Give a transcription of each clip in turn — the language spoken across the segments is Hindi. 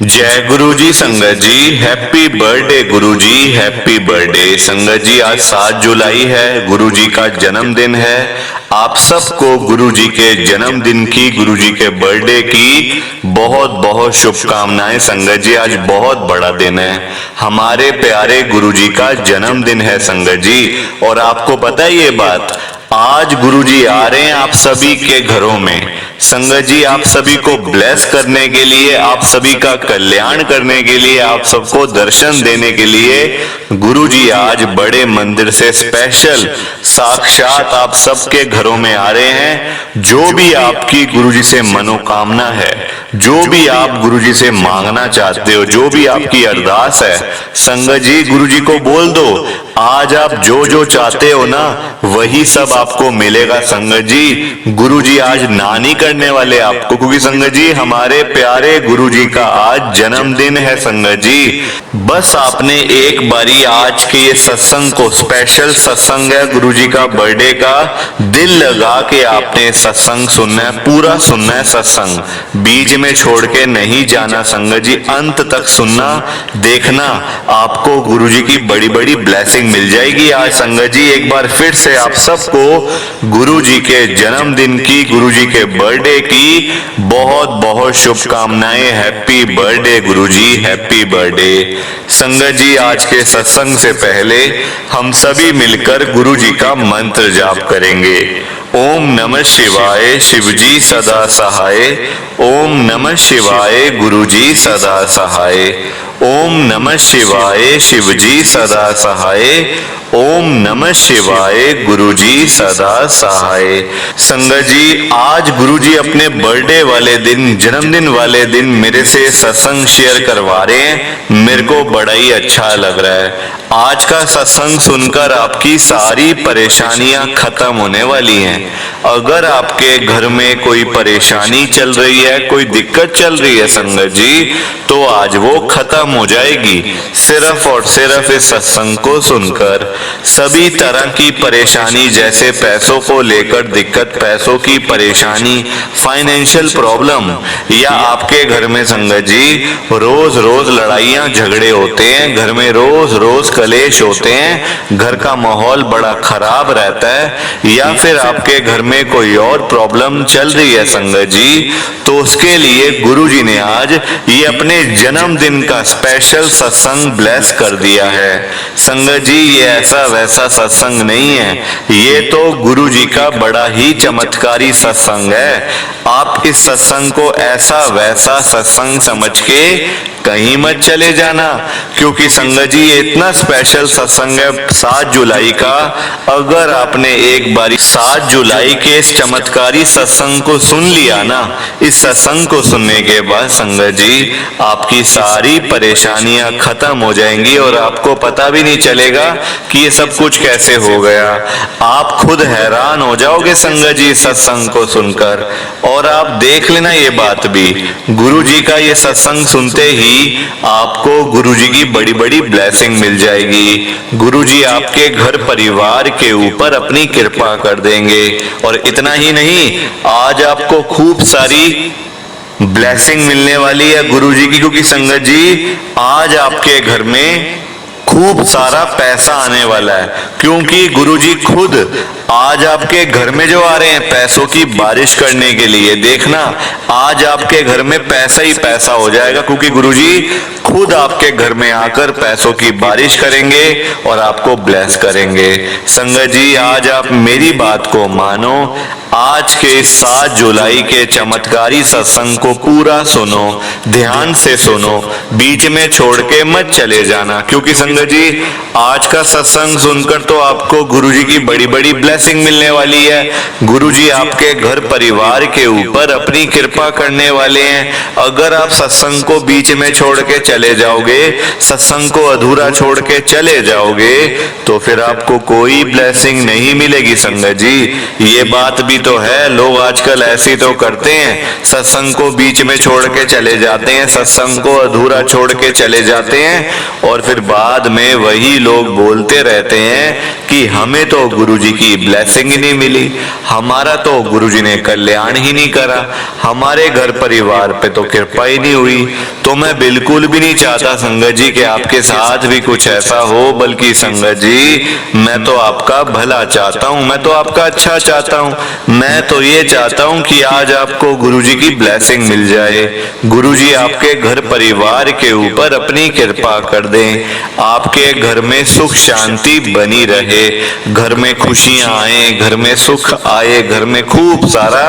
जय गुरु जी। संगत जी हैप्पी बर्थडे गुरु जी, हैप्पी बर्थडे संगत जी। आज 7 जुलाई है, गुरु जी का जन्मदिन है। आप सबको गुरु जी के जन्मदिन की, गुरु जी के बर्थडे की बहुत बहुत शुभकामनाएं। संगत जी आज बहुत बड़ा दिन है, हमारे प्यारे गुरु जी का जन्मदिन है संगत जी। और आपको पता है ये बात, आज गुरुजी आ रहे हैं आप सभी के घरों में। संगत जी आप सभी को ब्लेस करने के लिए, आप सभी का कल्याण करने के लिए, आप सबको दर्शन देने के लिए गुरुजी आज बड़े मंदिर से स्पेशल साक्षात आप सबके घरों में आ रहे हैं। जो भी आपकी गुरुजी से मनोकामना है, जो भी आप गुरुजी से मांगना चाहते हो, जो भी आपकी अरदास है, संगत जी गुरुजी को बोल दो। आज आप जो जो चाहते हो ना वही सब आपको मिलेगा संगत जी। गुरुजी आज ना नहीं करने वाले आपको, क्योंकि संगत जी हमारे प्यारे गुरुजी का आज जन्मदिन है संगत जी। बस आपने एक बारी आज के ये सत्संग को, स्पेशल सत्संग है गुरुजी का बर्थडे का, दिल लगा के आपने सत्संग सुनना है, पूरा सुनना है सत्संग, बीच में छोड़ के नहीं जाना संगत जी। अंत तक सुनना, देखना, आपको गुरुजी की बड़ी बड़ी ब्लेसिंग मिल जाएगी आज संगत जी। एक बार फिर से आप सबको गुरुजी के जन्मदिन की, गुरुजी के बर्थडे की बहुत बहुत शुभकामनाएं। हैप्पी बर्थडे गुरुजी, हैप्पी बर्थडे। संगत जी आज के सत्संग से पहले हम सभी मिलकर गुरुजी का मंत्र जाप करेंगे। ओम नमः शिवाय, शिवजी सदा सहाय। ओम नमः शिवाय, गुरुजी सदा सहाय। ओम नमः शिवाय, शिवजी सदा सहाय। ओम नमः शिवाय, गुरुजी सदा सहाय। संगत जी आज गुरुजी अपने बर्थडे वाले दिन, जन्मदिन वाले दिन मेरे से सत्संग शेयर करवा रहे हैं। मेरे को बड़ा ही अच्छा लग रहा है। आज का सत्संग सुनकर आपकी सारी परेशानियां खत्म होने वाली हैं। अगर आपके घर में कोई परेशानी चल रही है, कोई दिक्कत चल रही है संगत जी, तो आज वो खत्म हो जाएगी सिर्फ और सिर्फ इस सत्संग को सुनकर। सभी तरह की परेशानी, जैसे पैसों को लेकर दिक्कत, पैसों की परेशानी, फाइनेंशियल प्रॉब्लम, या आपके घर में संगत जी रोज रोज लड़ाइयां झगड़े होते हैं, घर में रोज रोज कलेश होते हैं, घर का माहौल बड़ा खराब रहता है, या फिर आपके घर में कोई और प्रॉब्लम चल रही है संगत जी, तो उसके लिए गुरुजी ने आज ये अपने जन्मदिन का स्पेशल सत्संग ब्लेस कर दिया है। संगत जी ये ऐसा वैसा सत्संग नहीं है, ये तो गुरुजी का बड़ा ही चमत्कारी सत्संग है। आप इस सत्संग को ऐसा वैसा सत्संग समझ के कहीं मत चले जाना, क्योंकि संगत जी ये इतना स्पेशल सत्संग है 7 जुलाई का। अगर आपने एक बारी 7 जुलाई के इस चमत्कारी सत्संग को सुन लिया ना, इस सत्संग को सुनने के बाद संगत जी आपकी सारी परेशानियां खत्म हो जाएंगी और आपको पता भी नहीं चलेगा कि ये सब कुछ कैसे हो गया। आप खुद हैरान हो जाओगे संगत जी सत्संग को सुनकर। और आप देख लेना ये बात भी, गुरुजी का ये सत्संग सुनते ही आपको गुरुजी की बड़ी बड़ी ब्लेसिंग मिल जाएगी। गुरुजी आपके घर परिवार के ऊपर अपनी कृपा कर देंगे। और इतना ही नहीं, आज आपको खूब सारी ब्लेसिंग मिलने वाली है गुरुजी की, क्योंकि संगत जी आज आपके घर में खूब सारा पैसा आने वाला है, क्योंकि गुरुजी खुद आज आपके घर में जो आ रहे हैं पैसों की बारिश करने के लिए। देखना आज आपके घर में पैसा ही पैसा हो जाएगा, क्योंकि गुरुजी खुद आपके घर में आकर पैसों की बारिश करेंगे और आपको ब्लेस करेंगे। संगत जी आज आप मेरी बात को मानो, आज के 7 जुलाई के चमत्कारी सत्संग को पूरा सुनो, ध्यान से सुनो, बीच में छोड़ के मत चले जाना, क्योंकि संगत जी आज का सत्संग सुनकर तो आपको गुरुजी की बड़ी बड़ी ब्लेसिंग मिलने वाली है। गुरुजी आपके घर परिवार के ऊपर अपनी कृपा करने वाले हैं। अगर आप सत्संग को बीच में छोड़ के चले जाओगे, सत्संग को अधूरा छोड़ के चले जाओगे, तो फिर आपको कोई ब्लेसिंग नहीं मिलेगी संगत जी। ये बात भी तो है, लोग आजकल ऐसी तो करते हैं, सत्संग को बीच में छोड़ के चले जाते हैं, सत्संग को अधूरा छोड़ के चले जाते हैं, और फिर बाद में वही लोग बोलते रहते हैं कि हमें तो गुरुजी की ब्लेसिंग ही नहीं मिली, हमारा तो गुरुजी ने कल्याण ही नहीं करा, हमारे घर परिवार पे तो कृपा ही नहीं हुई। तो मैं बिल्कुल भी नहीं चाहता संगत जी कि आपके साथ भी कुछ ऐसा हो, बल्कि संगत जी मैं तो आपका भला चाहता हूँ, मैं तो आपका अच्छा चाहता हूँ। मैं तो ये चाहता हूँ कि आज आपको गुरुजी की ब्लेसिंग मिल जाए, गुरुजी आपके घर परिवार के ऊपर अपनी कृपा कर दें, आपके घर में सुख शांति बनी रहे, घर में खुशियां आए, घर में सुख आए, घर में खूब सारा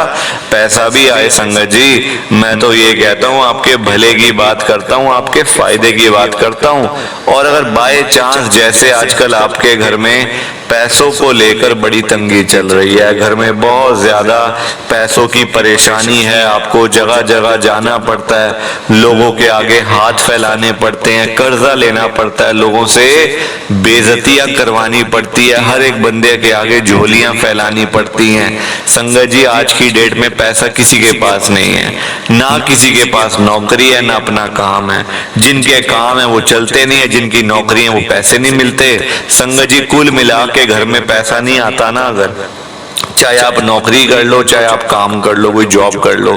पैसा भी आए। संगत जी मैं तो ये कहता हूँ आपके भले की बात करता हूँ, आपके फायदे की बात करता हूँ। और अगर बाय चांस जैसे आजकल आपके घर में पैसों को लेकर बड़ी तंगी चल रही है, घर में बहुत ज्यादा पैसों की परेशानी है, आपको जगह जगह जाना पड़ता है, लोगों के आगे हाथ फैलाने पड़ते हैं, कर्जा लेना पड़ता है, लोगों से बेइज्जतियां करवानी पड़ती है, हर एक बंदे के आगे झोलियां फैलानी पड़ती हैं। संगत जी आज की डेट में पैसा किसी के पास नहीं है, ना किसी के पास नौकरी है, ना अपना काम है। जिनके काम है वो चलते नहीं है, जिनकी नौकरी है वो पैसे नहीं मिलते। संगत जी कुल मिला के घर में पैसा नहीं आता ना, अगर चाहे आप नौकरी कर लो, चाहे आप काम कर लो, कोई जॉब कर लो,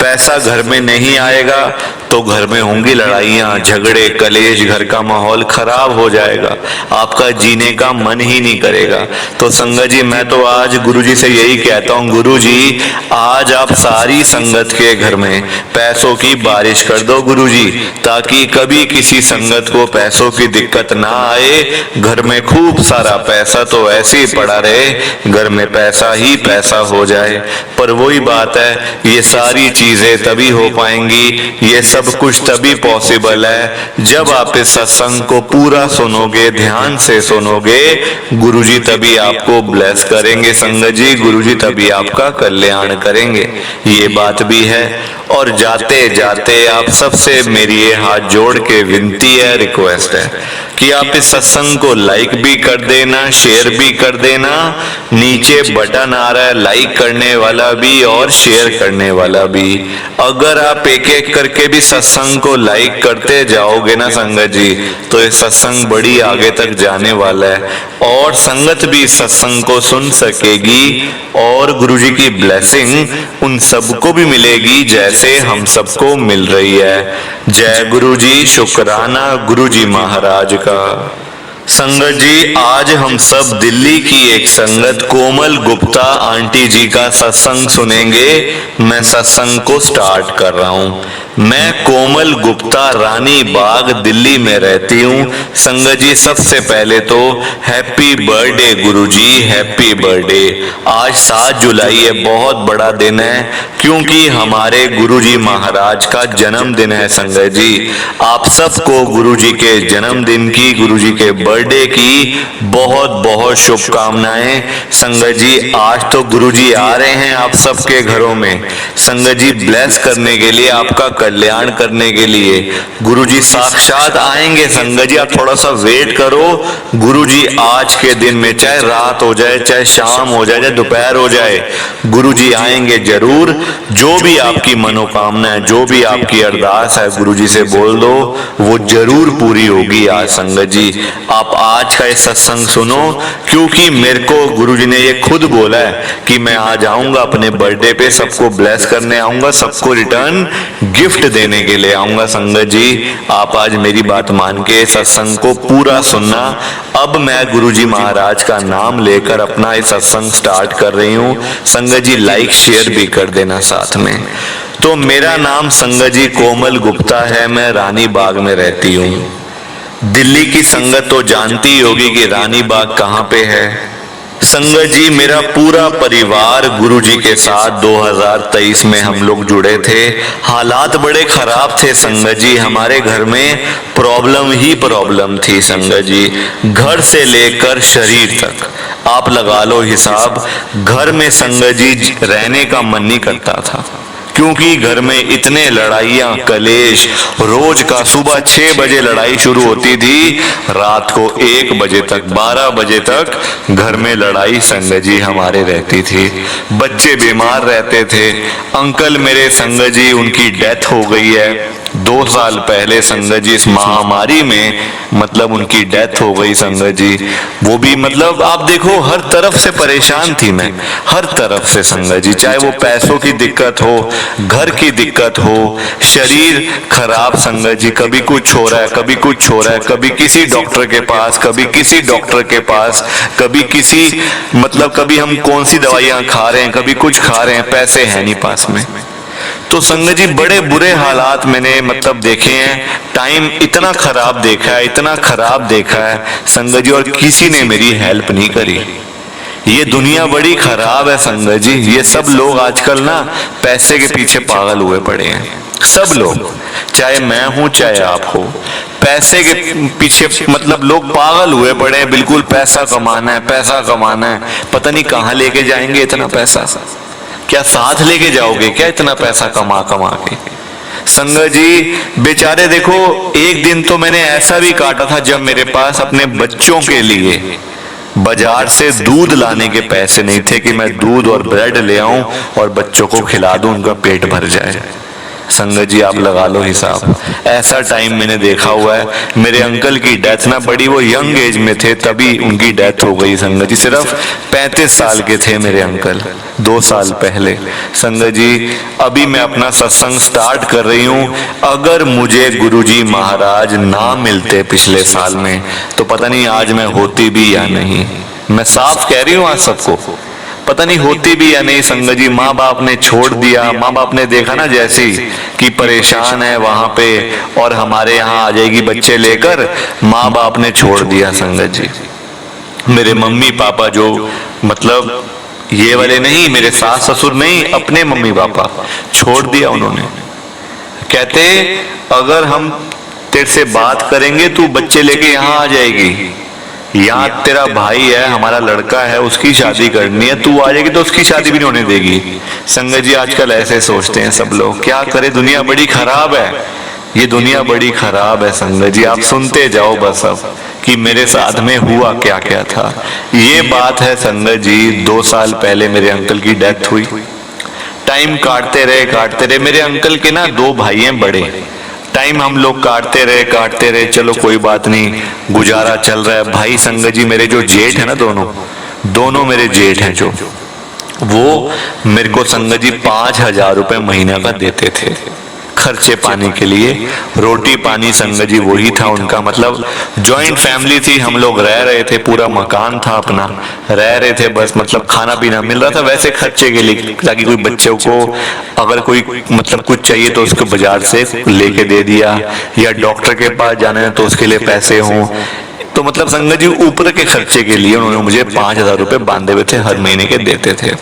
पैसा घर में नहीं आएगा तो घर में होंगी लड़ाइयां, झगड़े, कलेश, घर का माहौल खराब हो जाएगा, आपका जीने का मन ही नहीं करेगा। तो संगत जी मैं तो आज गुरुजी से यही कहता हूँ, गुरुजी आज आप सारी संगत के घर में पैसों की बारिश कर दो गुरुजी, ताकि कभी किसी संगत को पैसों की दिक्कत ना आए, घर में खूब सारा पैसा तो ऐसे ही पड़ा रहे, घर में पैसा ही पैसा हो जाए। पर वही बात है, ये सारी चीजें तभी हो पाएंगी, ये सब कुछ तभी पॉसिबल है जब आप इस सत्संग को पूरा सुनोगे, ध्यान से सुनोगे। गुरुजी तभी आपको ब्लेस करेंगे संगत जी, गुरुजी तभी आपका कल्याण करेंगे, ये बात भी है। और जाते जाते आप सबसे मेरी ये हाथ जोड़ के विनती है, रिक्वेस्ट है कि आप इस सत्संग को लाइक भी कर देना, शेयर भी कर देना। नीचे बटन आ रहा है लाइक करने वाला भी और शेयर करने वाला भी। अगर आप एक एक करके भी सत्संग को लाइक करते जाओगे ना संगत जी, तो ये सत्संग बड़ी आगे तक जाने वाला है और संगत भी सत्संग को सुन सकेगी और गुरुजी की ब्लेसिंग उन सबको भी मिलेगी जैसे हम सबको मिल रही है। जय गुरुजी, शुक्राना गुरुजी महाराज का। संगत जी आज हम सब दिल्ली की एक संगत कोमल गुप्ता आंटी जी का सत्संग सुनेंगे। मैं सत्संग को स्टार्ट कर रहा हूँ। मैं कोमल गुप्ता रानी बाग दिल्ली में रहती हूँ। संगत जी सबसे पहले तो हैप्पी बर्थडे गुरुजी, हैप्पी बर्थडे। आज 7 जुलाई है, बहुत बड़ा दिन है क्योंकि हमारे गुरुजी महाराज का जन्मदिन है। संगत जी आप सबको गुरुजी के जन्मदिन की, गुरुजी के बर्थडे की बहुत बहुत शुभकामनाएं। संगत जी आज तो गुरुजी आ रहे हैं आप सबके घरों में, संगत जी ब्लेस करने के लिए, आपका कल्याण करने के लिए गुरुजी साक्षात आएंगे। संगत जी आप थोड़ा सा वेट करो, गुरुजी आज के दिन में चाहे रात हो जाए, चाहे शाम हो जाए, चाहे दोपहर हो जाए, गुरुजी आएंगे जरूर। जो भी आपकी मनोकामना है, जो भी आपकी अरदास है, गुरुजी से बोल दो, वो जरूर पूरी होगी। आज संगत जी आप आज का ये सत्संग सुनो, क्योंकि मेरे को गुरुजी ने ये खुद बोला है कि मैं आज आऊंगा अपने बर्थडे पे, सबको ब्लेस करने आऊंगा, सबको रिटर्न गिफ्ट देने के लिए आऊंगा। संगत जी आप आज मेरी बात मान के सत्संग को पूरा सुनना। अब मैं गुरुजी महाराज का नाम लेकर अपना ये सत्संग स्टार्ट कर रही हूँ। संगत जी लाइक शेयर भी कर देना साथ में। तो मेरा नाम संगत जी कोमल गुप्ता है, मैं रानी बाग में रहती हूँ। दिल्ली की संगत तो जानती होगी कि रानी बाग कहाँ पे है। संगत जी मेरा पूरा परिवार गुरुजी के साथ 2023 में हम लोग जुड़े थे। हालात बड़े खराब थे संगत जी, हमारे घर में प्रॉब्लम ही प्रॉब्लम थी संगत जी, घर से लेकर शरीर तक आप लगा लो हिसाब। घर में संगत जी रहने का मन नहीं करता था क्योंकि घर में इतने लड़ाइयां, कलेश, रोज का सुबह 6 बजे लड़ाई शुरू होती थी, रात को 1 बजे तक, 12 बजे तक घर में लड़ाई संगत जी हमारे रहती थी। बच्चे बीमार रहते थे। अंकल मेरे संगत जी उनकी डेथ हो गई है, 2 साल पहले संगत जी इस महामारी में मतलब उनकी डेथ हो गई संगत जी। वो भी मतलब आप देखो हर तरफ से परेशान थी मैं, हर तरफ से संगत जी, चाहे वो पैसों की दिक्कत हो, घर की दिक्कत हो, शरीर खराब संगत जी, कभी कुछ हो रहा है, कभी कुछ हो रहा है, कभी किसी डॉक्टर के पास, कभी किसी डॉक्टर के पास, कभी किसी मतलब कभी हम कौन सी दवाइयां खा रहे हैं, कभी कुछ खा रहे हैं, पैसे हैं नहीं पास में। तो संगत जी बड़े बुरे हालात मैंने मतलब देखे हैं, टाइम इतना खराब देखा है, इतना खराब देखा है संगत जी, और किसी ने मेरी हेल्प नहीं करी। ये दुनिया बड़ी खराब है संगत जी। ये सब लोग आजकल ना पैसे के पीछे पागल हुए पड़े हैं, सब लोग, चाहे मैं हूं चाहे आप हो, पैसे के पीछे मतलब लोग पागल हुए पड़े हैं। बिल्कुल पैसा कमाना है, पैसा कमाना है, पता नहीं कहां लेके जाएंगे इतना पैसा, क्या साथ लेके जाओगे क्या इतना पैसा कमा कमा के। संगत जी बेचारे देखो, एक दिन तो मैंने ऐसा भी काटा था जब मेरे पास अपने बच्चों के लिए बाजार से दूध लाने के पैसे नहीं थे कि मैं दूध और ब्रेड ले आऊं और बच्चों को खिला दूं, उनका पेट भर जाए। संगत जी आप लगा लो हिसाब, ऐसा टाइम मैंने देखा हुआ है। मेरे अंकल की डेथ ना बड़ी वो यंग एज में थे, तभी उनकी डेथ हो गई संगत जी। सिर्फ 35 साल के थे मेरे अंकल 2 साल पहले। संगत जी अभी मैं अपना सत्संग स्टार्ट कर रही हूँ, अगर मुझे गुरुजी महाराज ना मिलते पिछले साल में तो पता नहीं आज मैं होती भी या नहीं। मैं साफ कह रही हूँ आज सबको, पता नहीं होती भी या नहीं संगत जी। माँ बाप ने छोड़ दिया, माँ बाप ने देखा ना जैसी कि परेशान है वहां पे और हमारे यहाँ आ जाएगी बच्चे लेकर, माँ बाप ने छोड़ दिया संगत जी। मेरे मम्मी पापा जो मतलब ये वाले नहीं, मेरे सास ससुर नहीं, अपने मम्मी पापा छोड़ दिया उन्होंने। कहते अगर हम तेरे से बात करेंगे तू बच्चे लेके यहाँ आ जाएगी, यहाँ तेरा भाई है, हमारा लड़का है, उसकी शादी करनी है, तू आ जाएगी तो उसकी शादी भी नहीं होने देगी। संगत जी आजकल ऐसे सोचते हैं सब लोग, क्या करे, दुनिया बड़ी खराब है, ये दुनिया बड़ी खराब है संगत जी। आप सुनते जाओ बस अब कि मेरे साथ में हुआ क्या क्या था। ये बात है संगत जी, 2 साल पहले मेरे अंकल की डेथ हुई। टाइम काटते रहे, मेरे अंकल के ना 2 भाई हैं बड़े, टाइम हम लोग काटते रहे, चलो कोई बात नहीं, गुजारा चल रहा है। भाई संगत जी मेरे जो जेठ है ना, दोनों मेरे जेठ हैं, जो वो मेरे को संगत जी 5,000 रुपए महीना का देते थे खर्चे पानी के लिए, रोटी पानी संगत जी वही था उनका। मतलब जॉइंट फैमिली थी, हम लोग रह रहे थे, पूरा मकान था अपना, रह रहे थे बस, मतलब खाना पीना मिल रहा था वैसे खर्चे के लिए, ताकि कोई बच्चों को अगर कोई मतलब कुछ चाहिए तो उसको बाजार से लेके दे दिया, या डॉक्टर के पास जाना है तो उसके लिए पैसे हों। तो मतलब संगत जी ऊपर के खर्चे के लिए उन्होंने मुझे 5,000 रुपए बांधे हुए थे, हर महीने के देते थे।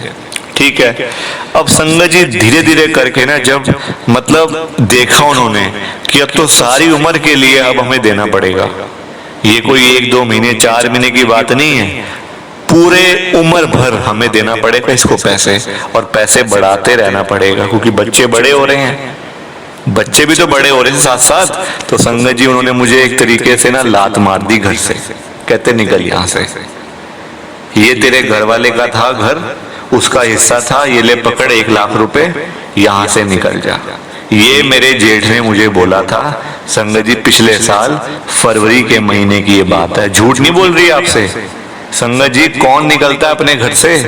ठीक है, अब संगत जी धीरे धीरे करके ना जब मतलब देखा उन्होंने कि अब तो सारी उम्र के लिए अब हमें देना पड़ेगा, ये कोई 1-2 महीने 4 महीने की बात नहीं है, पूरे उम्र भर हमें देना पड़ेगा इसको पैसे, और पैसे बढ़ाते रहना पड़ेगा क्योंकि बच्चे बड़े हो रहे हैं, बच्चे भी तो बड़े हो रहे हैं साथ साथ। तो संगत जी उन्होंने मुझे एक तरीके से ना लात मार दी घर से, कहते निकल यहाँ से, ये तेरे घर वाले का था घर, उसका हिस्सा था, ये ले पकड़ 1 लाख रुपए, यहाँ से निकल जा। ये मेरे जेठ ने मुझे बोला था संगत जी, पिछले साल फरवरी के महीने की ये बात है, झूठ नहीं बोल रही आपसे संगत जी। कौन निकलता है अपने घर से,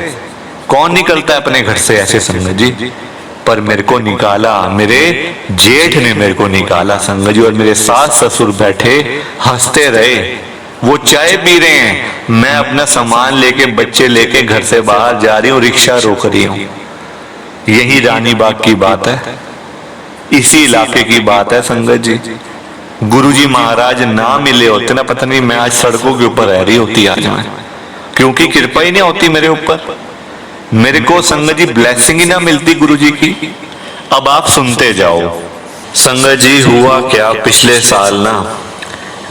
कौन निकलता है अपने घर से ऐसे संगत जी, पर मेरे को निकाला, मेरे जेठ ने मेरे को निकाला संगत जी। और मेरे सास ससुर बैठे हंसते रहे, वो चाय पी रहे हैं, मैं अपना सामान लेके बच्चे लेके घर से बाहर जा रही हूँ, रिक्शा रोक रही हूँ। यही रानी बाग की बात है, इसी इलाके की बात है संगत जी। गुरुजी महाराज ना मिले होते ना, पता नहीं मैं आज सड़कों के ऊपर रह रही होती आज मैं, क्योंकि कृपा ही नहीं होती मेरे ऊपर, मेरे को संगत जी ब्लेसिंग ही ना मिलती गुरुजी की। अब आप सुनते जाओ संगत जी, हुआ क्या, पिछले साल ना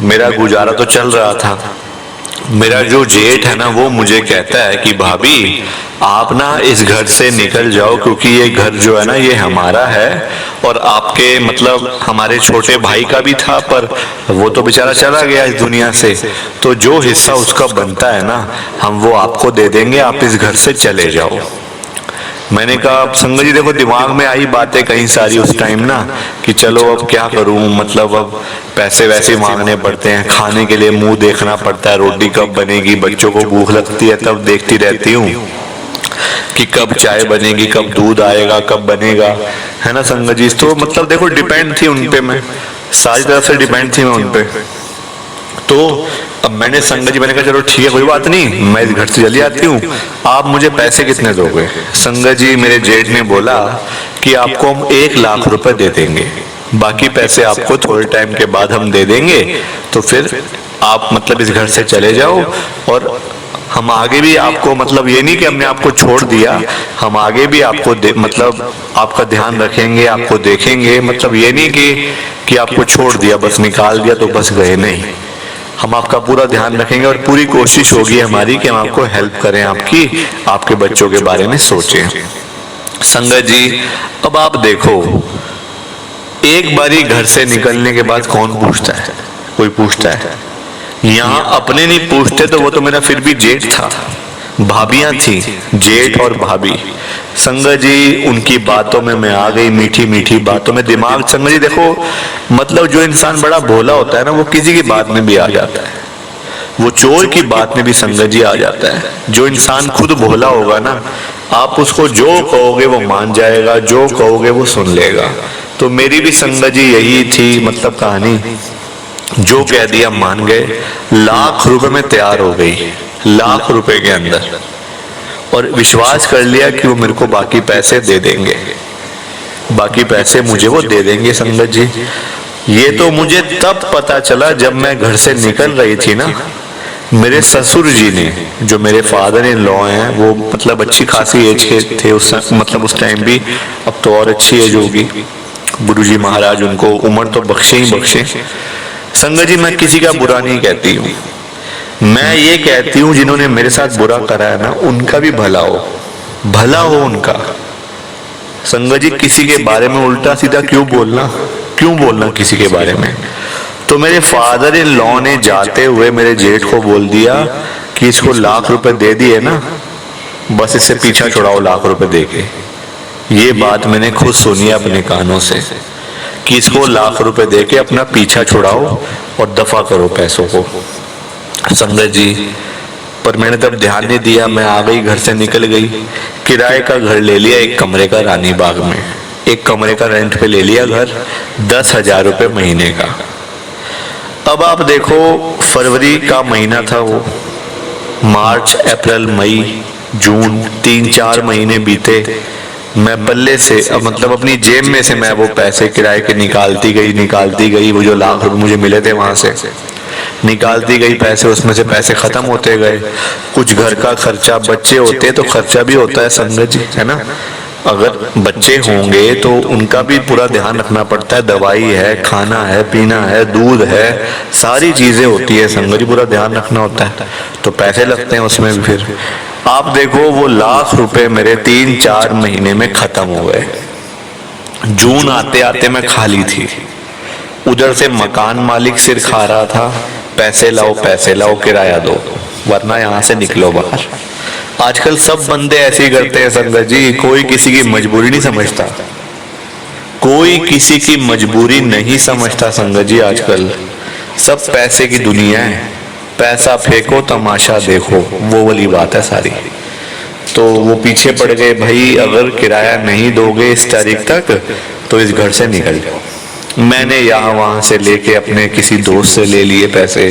मेरा गुजारा तो चल रहा था, मेरा जो जेठ है ना वो मुझे कहता है कि भाभी आप ना इस घर से निकल जाओ, क्योंकि ये घर जो है ना ये हमारा है, और आपके मतलब हमारे छोटे भाई का भी था, पर वो तो बेचारा चला गया इस दुनिया से, तो जो हिस्सा उसका बनता है ना हम वो आपको दे देंगे, आप इस घर से चले जाओ। मैंने कहा अब संगत जी देखो दिमाग में आई बातें कई सारी उस टाइम ना कि चलो अब क्या करूं, मतलब अब पैसे वैसे मांगने पड़ते हैं, खाने के लिए मुंह देखना पड़ता है, रोटी कब बनेगी, बच्चों को भूख लगती है तब देखती रहती हूँ कि कब चाय बनेगी, कब दूध आएगा, कब बनेगा, है ना संगत जी। तो मतलब देखो डिपेंड थी उन पे, मैं सारी तरफ से डिपेंड थी मैं उन पे। तो अब मैंने संगत जी मैंने कहा चलो ठीक है कोई बात नहीं, मैं इस घर से चली आती हूँ, आप मुझे पैसे कितने दोगे। संगत जी मेरे जेठ ने बोला कि आपको हम 1 लाख रुपए दे देंगे, बाकी पैसे आपको थोड़े टाइम के बाद हम दे देंगे, तो फिर आप मतलब इस घर से चले जाओ और हम आगे भी आपको, मतलब ये नहीं कि हमने आपको छोड़ दिया, हम आगे भी आपको मतलब आपका ध्यान रखेंगे, आपको देखेंगे, मतलब ये नहीं कि आपको छोड़ दिया बस निकाल दिया तो बस गए, नहीं, हम आपका पूरा ध्यान रखेंगे और पूरी कोशिश होगी हमारी कि हम आपको हेल्प करें, आपकी आपके बच्चों के बारे में सोचें। संगत जी अब आप देखो, एक बारी घर से निकलने के बाद कौन पूछता है, कोई पूछता है, यहाँ अपने नहीं पूछते तो वो तो मेरा फिर भी जेठ था, भाभियां थी, जेठ और भाभी। संगत जी उनकी बातों में मैं आ गई, मीठी मीठी बातों में दिमाग। संगत जी देखो मतलब जो इंसान बड़ा भोला होता है ना वो किसी की बात में भी आ जाता है, वो चोर की बात में भी संगत जी आ जाता है। जो इंसान खुद भोला होगा ना, आप उसको जो कहोगे वो मान जाएगा, जो कहोगे वो सुन लेगा। तो मेरी भी संगत जी यही थी मतलब कहानी, जो कह दिया मान गए, लाख रुपए में तैयार हो गई, लाख रुपए के अंदर, और विश्वास कर लिया कि वो मेरे को बाकी पैसे दे देंगे, बाकी पैसे मुझे वो दे देंगे। संगत जी ये तो मुझे तब पता चला जब मैं घर से निकल रही थी ना, मेरे ससुर जी ने, जो मेरे फादर इन लॉ हैं, वो मतलब अच्छी खासी एज के थे उस मतलब उस टाइम भी, अब तो और अच्छी एज होगी, गुरुजी महाराज उनको उम्र तो बख्शे ही बख्शे। संगत जी मैं किसी का बुरा नहीं कहती हूँ, मैं ये कहती हूँ जिन्होंने मेरे साथ बुरा करा है ना उनका भी भला हो, भला हो उनका। संगत जी किसी के बारे में उल्टा सीधा क्यों बोलना, क्यों बोलना किसी के बारे में। तो मेरे फादर इन लॉ ने जाते हुए मेरे जेठ को बोल दिया कि इसको लाख रुपए दे दिए ना, बस इससे पीछा छुड़ाओ लाख रुपए देके। ये बात मैंने खुद सुनी अपने कानों से कि इसको लाख रुपए देके अपना पीछा छुड़ाओ और दफा करो पैसों को। संगत जी पर मैंने तब ध्यान नहीं दिया, मैं आ गई, घर से निकल गई, किराए का घर ले लिया 1 कमरे का रानी बाग में, 1 कमरे का रेंट पे ले लिया घर, 10,000 रुपये महीने का। अब आप देखो फरवरी का महीना था वो, मार्च अप्रैल मई जून 3-4 महीने बीते, मैं पल्ले से मतलब अपनी जेब में से मैं वो पैसे किराए के निकालती गई, वो जो लाख रुपए मुझे मिले थे वहां से निकालती गई पैसे, उसमें से पैसे खत्म होते गए। कुछ घर का खर्चा, बच्चे होते तो खर्चा भी होता है संगत जी, है ना, अगर बच्चे होंगे तो उनका भी पूरा ध्यान रखना पड़ता है, दवाई है, खाना है, पीना है, दूध है, सारी चीजें होती है संगत जी, पूरा ध्यान रखना होता है, तो पैसे लगते हैं उसमें भी। फिर आप देखो वो लाख रुपए मेरे 3-4 महीने में खत्म हो गए। जून आते आते मैं खाली थी, उधर से मकान मालिक सिर खा रहा था, पैसे लाओ किराया दो वरना यहाँ से निकलो बाहर। आजकल सब बंदे ऐसे ही करते हैं संगत जी, कोई किसी की मजबूरी नहीं समझता, कोई किसी की मजबूरी नहीं समझता संगत जी। आजकल सब पैसे की दुनिया है, पैसा फेंको तमाशा देखो, वो वाली बात है सारी। तो वो पीछे पड़ गए, भाई अगर किराया नहीं दोगे इस तारीख तक तो इस घर से निकल जाओ। मैंने यहाँ वहां से लेके अपने किसी दोस्त से ले लिए पैसे,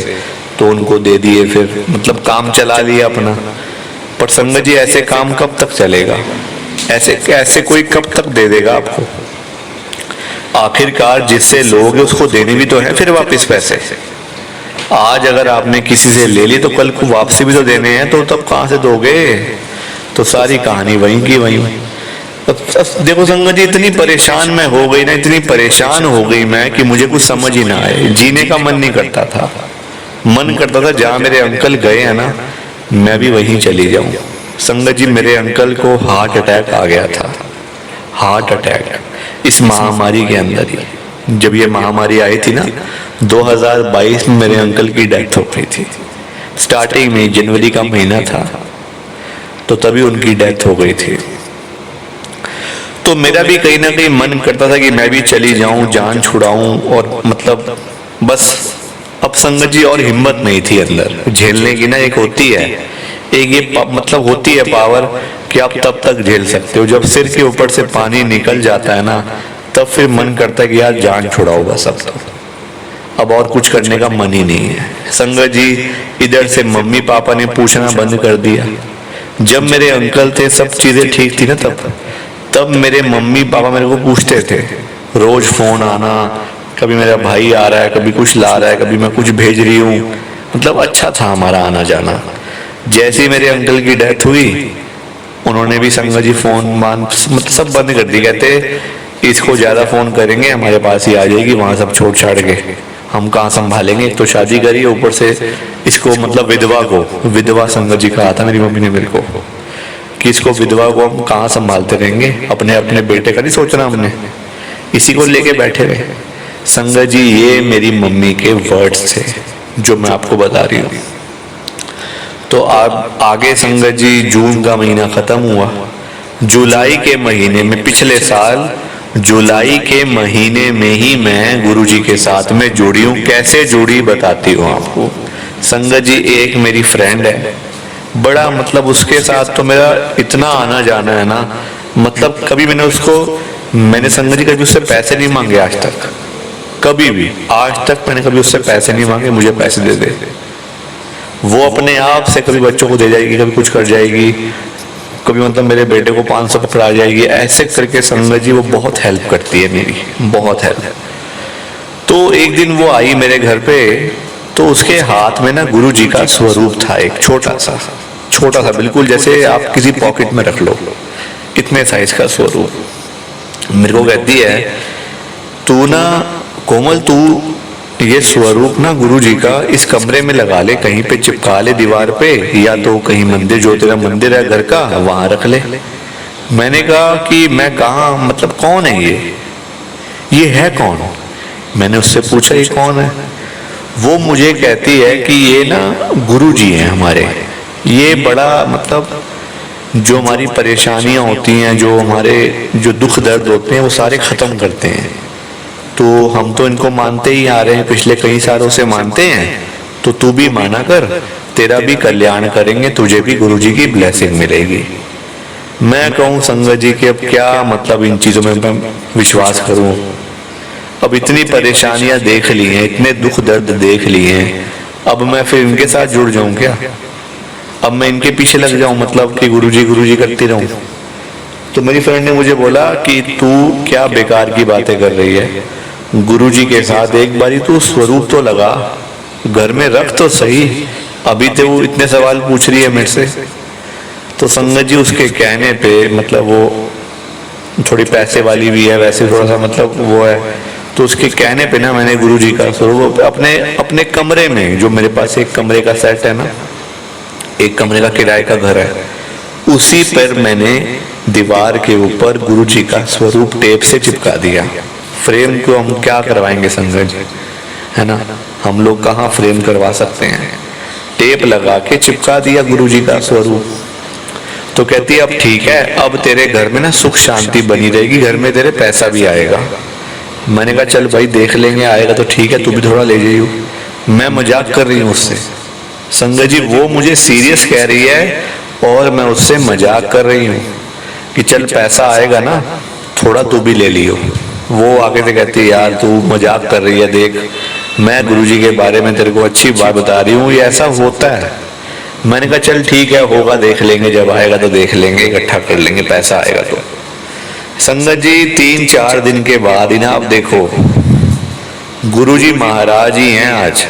तो उनको दे दिए, फिर मतलब काम चला लिया अपना। पर संगत जी ऐसे काम कब तक चलेगा, ऐसे कोई कब तक दे देगा आपको। आखिरकार जिससे लोगे उसको देने भी तो है फिर वापस पैसे। आज अगर आपने किसी से ले ली तो कल को वापसी भी तो देने हैं, तो तब कहाँ से दोगे। तो सारी कहानी वहीं की वहीं। देखो संगत जी इतनी परेशान मैं हो गई ना, इतनी परेशान हो गई मैं कि मुझे कुछ समझ ही ना आए, जीने का मन नहीं करता था। मन करता था जहाँ मेरे अंकल गए हैं ना मैं भी वहीं चली जाऊं। संगत जी मेरे अंकल को हार्ट अटैक आ गया था, हार्ट अटैक इस महामारी के अंदर ही। जब ये महामारी आई थी ना 2022 में मेरे अंकल की डेथ हो गई थी। स्टार्टिंग में जनवरी का महीना था तो तभी उनकी डेथ हो गई थी। तो मेरा भी कहीं ना कहीं मन करता था कि मैं भी चली जाऊं, जान छुड़ाऊं, और मतलब बस अब संगत जी और हिम्मत नहीं थी अंदर झेलने की ना। एक होती है, एक ये मतलब होती है पावर कि आप तब तक झेल सकते हो, जब सिर के ऊपर से पानी निकल जाता है ना, तब फिर मन करता है कि यार जान छुड़ाओ बस अब और कुछ करने का मन ही नहीं है। संगत जी इधर से मम्मी पापा ने पूछना बंद कर दिया। जब मेरे अंकल थे सब चीजें ठीक थी ना, तब मेरे मम्मी पापा मेरे को पूछते थे, रोज फोन आना, कभी मेरा भाई आ रहा है, कभी कुछ ला रहा है, कभी मैं कुछ भेज रही हूँ, मतलब अच्छा था हमारा आना जाना। जैसे ही मेरे अंकल की डेथ हुई, उन्होंने भी संगत जी फोन मतलब सब बंद कर दी। कहते इसको ज्यादा फोन करेंगे हमारे पास ही आ जाएगी, वहां सब छोड़ छाड़ के हम कहाँ संभालेंगे। एक तो शादी करी, ऊपर से इसको मतलब विधवा संगत जी कहा था मेरी मम्मी ने मेरे को कि इसको विधवा को हम कहाँ संभालते रहेंगे, अपने अपने बेटे का नहीं सोचना हमने, इसी को लेके बैठे रहे। संगत जी ये मेरी मम्मी के वर्ड्स थे जो मैं आपको बता रही हूँ। तो आप आगे संगत जी जून का महीना खत्म हुआ, जुलाई के महीने में, पिछले साल जुलाई के महीने में ही मैं गुरुजी के साथ में जुड़ी हूँ। कैसे जुड़ी बताती हूँ आपको। संगत जी एक मेरी फ्रेंड है, बड़ा मतलब उसके साथ तो मेरा इतना आना जाना है ना, मतलब कभी मैंने संगत जी कभी उससे पैसे नहीं मांगे आज तक, कभी भी आज तक मैंने कभी उससे पैसे नहीं मांगे, मुझे पैसे दे दे। वो अपने आप से कभी बच्चों को दे जाएगी, कभी कुछ कर जाएगी, कभी मतलब मेरे बेटे को 500 पकड़ा जाएगी, ऐसे करके संगत जी वो बहुत हेल्प करती है मेरी, बहुत हेल्प। तो एक दिन वो आई मेरे घर पे, तो उसके हाथ में ना गुरु जी का स्वरूप था, एक छोटा सा बिल्कुल जैसे आप किसी पॉकेट में रख लो, इतने साइज का स्वरूप। मेरे को कहती है, तू ना कोमल, तू ये स्वरूप ना गुरु जी का इस कमरे में लगा ले, कहीं पे चिपका ले दीवार पे, या तो कहीं मंदिर, जो तेरा मंदिर है घर का वहां रख ले। मैंने कहा कि मैं कहाँ, मतलब कौन है ये है कौन? मैंने उससे पूछा ये कौन है? वो मुझे कहती है कि ये ना गुरु जी हैं हमारे, ये बड़ा मतलब जो हमारी परेशानियां होती हैं, जो हमारे जो दुख दर्द होते हैं वो सारे खत्म करते हैं। तो हम तो इनको मानते ही आ रहे हैं, पिछले कई सालों से मानते हैं, तो तू भी माना कर, तेरा भी कल्याण करेंगे, तुझे भी गुरुजी की ब्लेसिंग मिलेगी। मैं कहूँ संगत जी कि अब क्या मतलब इन चीजों में मैं विश्वास करूं। अब इतनी परेशानियां देख ली हैं, इतने दुख दर्द देख लिए हैं, अब मैं फिर इनके साथ जुड़ जाऊं क्या? अब मैं इनके पीछे लग जाऊं, मतलब कि गुरुजी करती रहूं? तो मेरी फ्रेंड ने मुझे बोला कि तू क्या बेकार की बातें कर रही है, गुरुजी के साथ एक बारी तू स्वरूप तो लगा, घर में रख तो सही, अभी तो वो इतने सवाल पूछ रही है मेरे से। तो संगत जी उसके कहने पे, मतलब वो थोड़ी पैसे वाली भी है, वैसे थोड़ा सा मतलब वो है, तो उसके कहने पे ना मैंने गुरुजी का स्वरूप अपने कमरे में, जो मेरे पास एक कमरे का सेट है ना, एक कमरे का किराए का घर है, उसी पर मैंने दीवार के ऊपर गुरुजी का स्वरूप टेप से चिपका दिया। फ्रेम को हम क्या करवाएंगे संगत जी, है ना, हम लोग कहाँ फ्रेम करवा सकते हैं। टेप लगा के चिपका दिया गुरुजी का स्वरूप। तो कहती है अब ठीक है, अब तेरे घर में ना सुख शांति बनी रहेगी, घर में तेरे पैसा भी आएगा। मैंने कहा चल भाई देख लेंगे, आएगा तो ठीक है, तू भी थोड़ा ले जाइयो। मैं मजाक कर रही हूँ उससे। संगत जी वो मुझे सीरियस कह रही है और मैं उससे मजाक कर रही हूँ कि चल पैसा आएगा ना, थोड़ा तू भी ले लियो। वो आगे से कहती है यार तू मजाक कर रही है, देख मैं गुरुजी के बारे में तेरे को अच्छी बात बता रही हूँ, ये ऐसा होता है। मैंने कहा चल ठीक है, होगा देख लेंगे, जब आएगा तो देख लेंगे, इकट्ठा कर लेंगे, पैसा आएगा तो। संगत जी 3-4 दिन के बाद ही ना, आप देखो गुरुजी महाराज ही हैं आज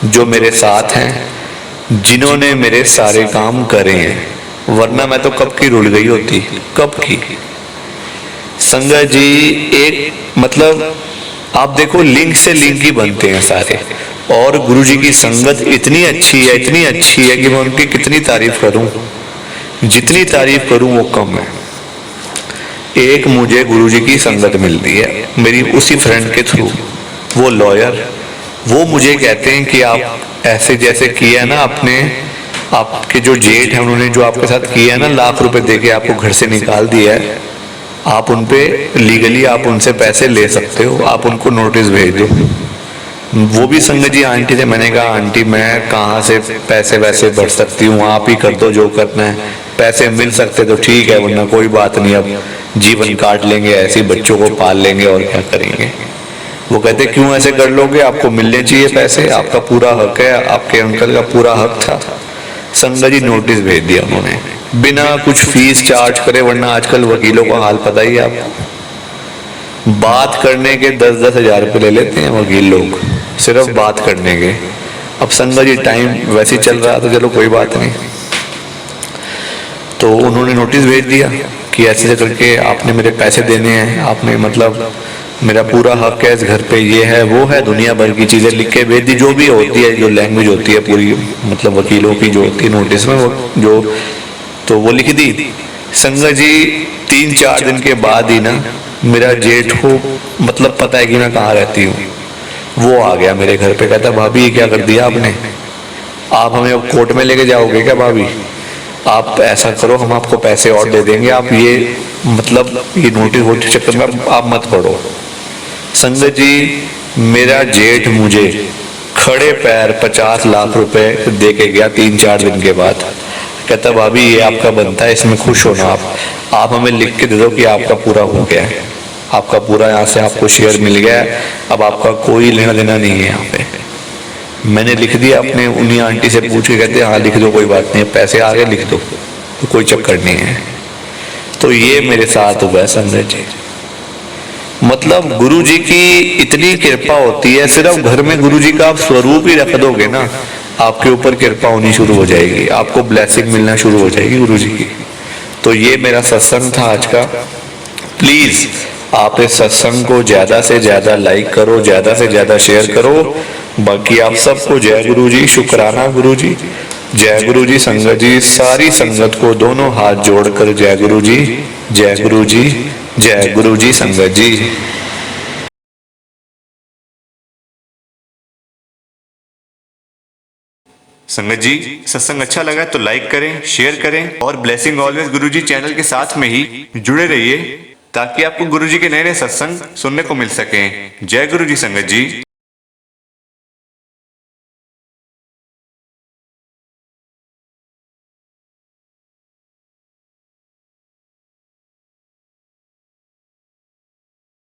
जो मेरे साथ हैं, जिन्होंने मेरे सारे काम करे हैं, वरना मैं तो कब की रुल गई होती, कब की। संगत जी एक मतलब आप देखो लिंक से लिंक ही बनते हैं सारे, और गुरुजी की संगत इतनी अच्छी है, इतनी अच्छी है कि मैं उनकी कितनी तारीफ करूं, जितनी तारीफ करूं वो कम है। एक मुझे गुरुजी की संगत मिलती है मेरी उसी फ्रेंड के थ्रू, वो लॉयर, वो मुझे कहते हैं कि आप ऐसे जैसे किया है ना, आपके जो जेठ है उन्होंने जो आपके साथ किया है ना, लाख रुपए देके आपको घर से निकाल दिया है, आप उन पे लीगली आप उनसे पैसे ले सकते हो, आप उनको नोटिस भेज दो। वो भी संगत जी आंटी से मैंने कहा आंटी मैं कहाँ से पैसे वैसे भर सकती हूँ, आप ही कर दो जो करना है, पैसे मिल सकते तो ठीक है वरना कोई बात नहीं, अब जीवन काट लेंगे ऐसे ही, बच्चों को पाल लेंगे और क्या करेंगे। वो कहते क्यों ऐसे कर लोगे, आपको मिलने चाहिए पैसे, आपका पूरा हक है, आपके अंकल का पूरा हक था। संगत जी नोटिस भेज दिया उन्होंने बिना कुछ फीस चार्ज करे, वरना आजकल वकीलों का हाल पता ही है आपको, बात करने के 10-10 हजार रुपये ले लेते हैं वकील लोग, सिर्फ बात करने के। अब संगत जी टाइम वैसे ही चल रहा तो चलो कोई बात नहीं, तो उन्होंने नोटिस भेज दिया कि ऐसे करके आपने मेरे पैसे देने हैं, आपने मतलब मेरा पूरा हक है इस घर पे, ये है वो है, दुनिया भर की चीजें लिख के भेज दी, जो भी होती है जो लैंग्वेज होती है पूरी मतलब वकीलों की जो होती है नोटिस में, वो जो तो वो लिख दी। संगत जी 3-4 दिन के बाद ही ना मेरा जेठ को मतलब पता है कि मैं कहाँ रहती हूँ, वो आ गया मेरे घर पे, कहता भाभी ये क्या कर दिया आपने, आप हमें अब कोर्ट में लेके जाओगे क्या भाभी, आप ऐसा करो हम आपको पैसे और दे देंगे, आप ये मतलब ये नोटिस वोटिस चक्कर में आप मत पड़ो। संगत जी मेरा जेठ मुझे खड़े पैर 50 लाख रुपए दे के गया 3-4 दिन के बाद, कहता भाभी ये आपका बनता है, इसमें खुश होना आप हमें लिख के दे दो कि आपका पूरा हो गया है, आपका पूरा यहाँ से आपको शेयर मिल गया है, अब आपका कोई लेना देना नहीं है यहाँ पे। मैंने लिख दिया अपने उन्हीं आंटी से पूछ के, कहते हाँ लिख दो कोई बात नहीं, पैसे आ गए लिख दो, तो कोई चक्कर नहीं है। तो ये मेरे साथ हुआ है संगत जी, मतलब गुरु जी की इतनी कृपा होती है, सिर्फ घर में गुरु जी का आप स्वरूप ही रख दोगे ना, आपके ऊपर कृपा होनी शुरू हो जाएगी, आपको ब्लेसिंग मिलना शुरू हो जाएगी गुरु जी की। तो ये मेरा सत्संग था आज का। प्लीज आप इस सत्संग को ज्यादा से ज्यादा लाइक करो, ज्यादा से ज्यादा शेयर करो। बाकी आप सबको जय गुरु जी, शुक्राना गुरु जी, जय गुरु जी। संगत जी सारी संगत को दोनों हाथ जोड़कर जय गुरु जी, जय गुरु जी, जय गुरु जी। संगत जी संगत जी सत्संग अच्छा लगा तो लाइक करें, शेयर करें और ब्लेसिंग ऑलवेज गुरुजी चैनल के साथ में ही जुड़े रहिए ताकि आपको गुरुजी के नए नए सत्संग सुनने को मिल सकें। जय गुरु जी संगत जी।